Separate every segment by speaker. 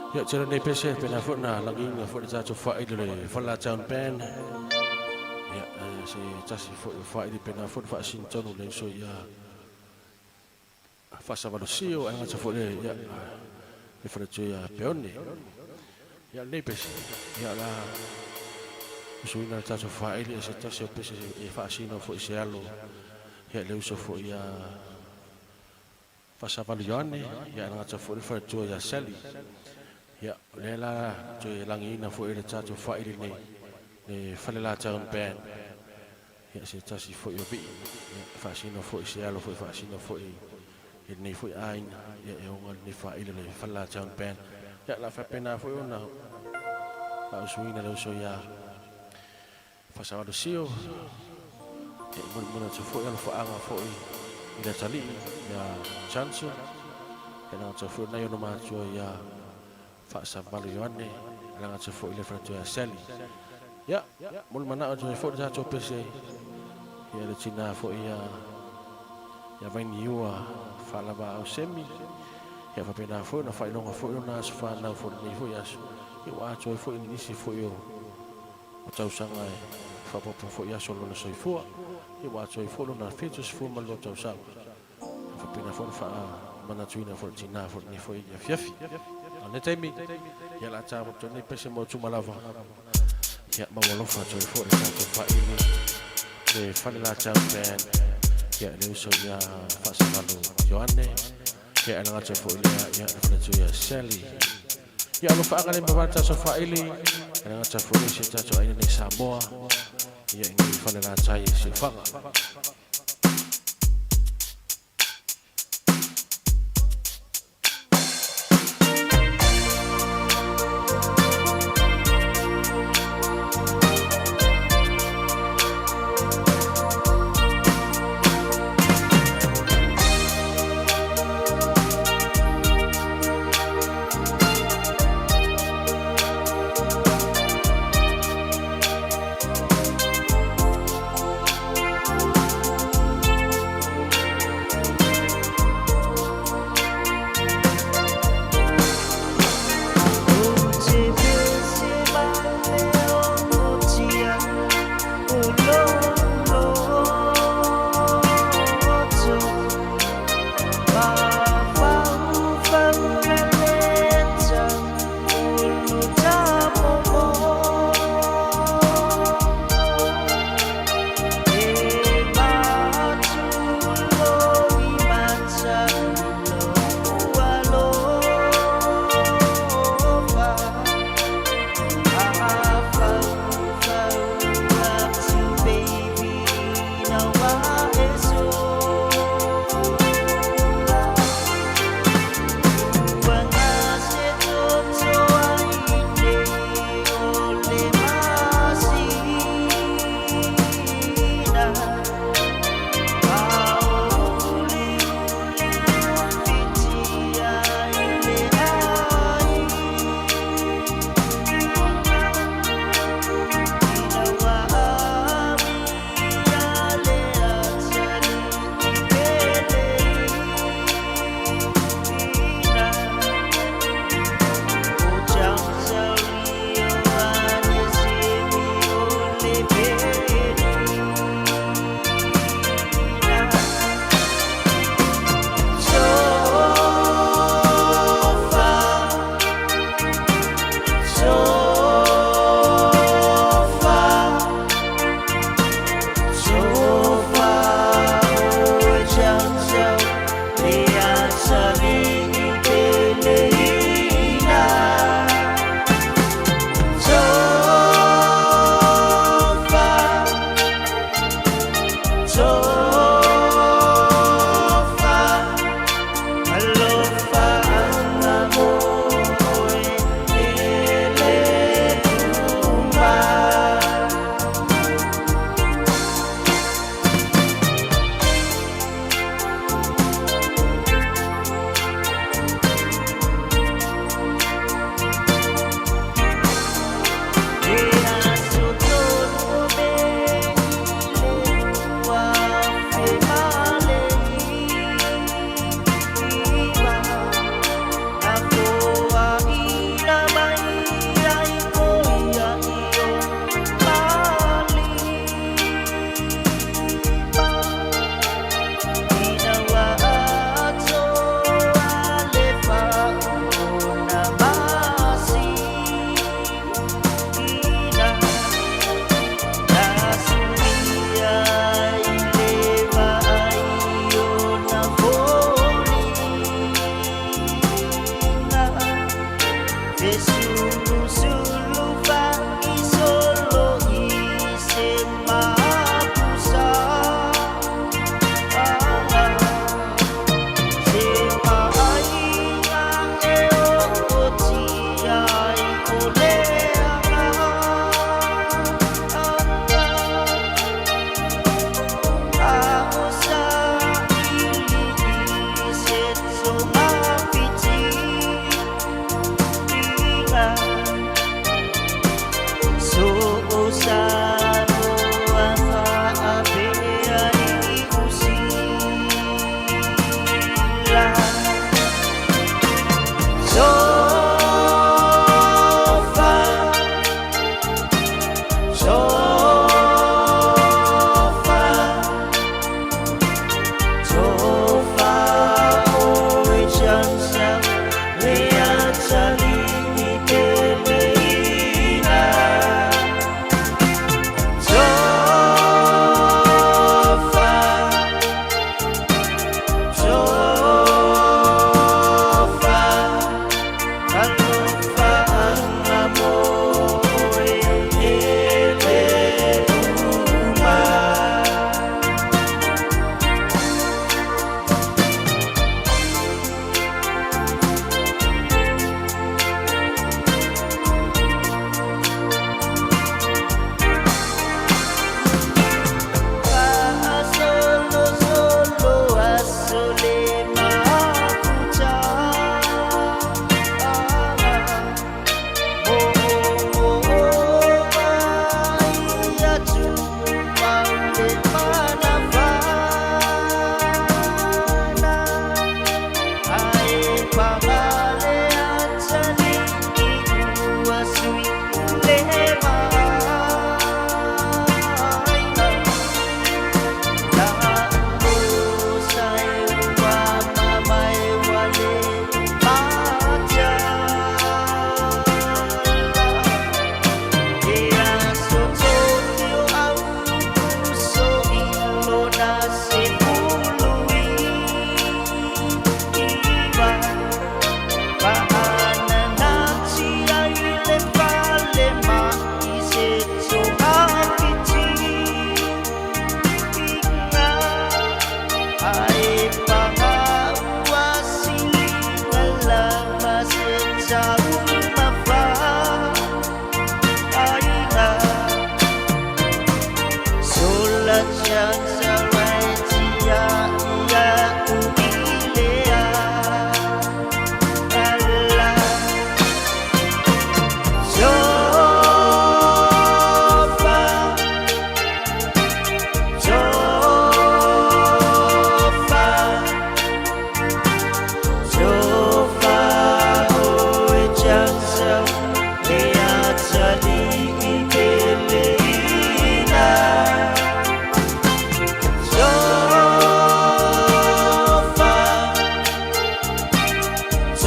Speaker 1: Ya cara ni pese pena fona lagi na fona za cho fa ile fala town pen. Ya si tasi fa ile pena fona fa sin tonu le so ya fa sa valo sio anga cho fona ya e fona cho ya peone. Ya ni pese ya la so ina ta cho fa ile se tasi pese e fa sino fo se alo. Ya le so fo ya fa sa valo yone ya anga cho fona fa cho ya sali. Ya, lela joy langi na fo ira cha fa iri ne falela cha un pen. Ya se cha si fo yo bi. Fa si no fo se alo fo fa si no fo i ni fo ai ya e on ni fa iri le falela cha un pen. Ya la fa pena fo na la suina lo so ya. Fa sa do sio. E mo na fo ya fo anga fo i ira chali ya chance. Ya na fo na yo no ma cho ya fa sa valu yone langa se fo ile fra ya seli ya mul mana o fo ja cho pese ya le china fo ya vai niua fa la ba o semi ya fa pena fo na fa no fo na so fa na fo ni fo ya i wa cho fo ni si fo yo o tau sanga fa po fo ya solo na so fo i wa cho fo na fetus fo ma lo tau sa fa pena fo fa mana tuina fo china fo ni fo ya fiafi ne taimi ya la cha mo toni pese mo tuma lava ya ma wolo fa cho fo re cha fa ini le fa la cha ben ya le so ya fa sa malo yoane ya la cha fo ya fa cho ya seli ya lo fa ngale ba cha so fa ili la cha fo se cha cho ai ni samoa ya ni fa la cha ye se fa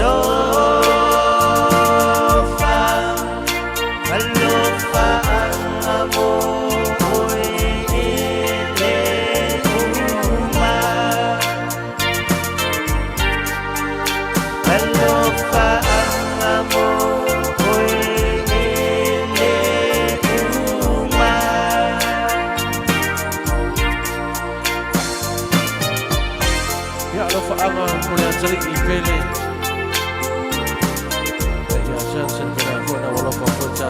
Speaker 2: Alofa ang amoy ileuma. Alofa ang amoy ileuma.
Speaker 1: Ya alofa ang muna sering ipele. Ya sen sen pera ko na wala pa ko sa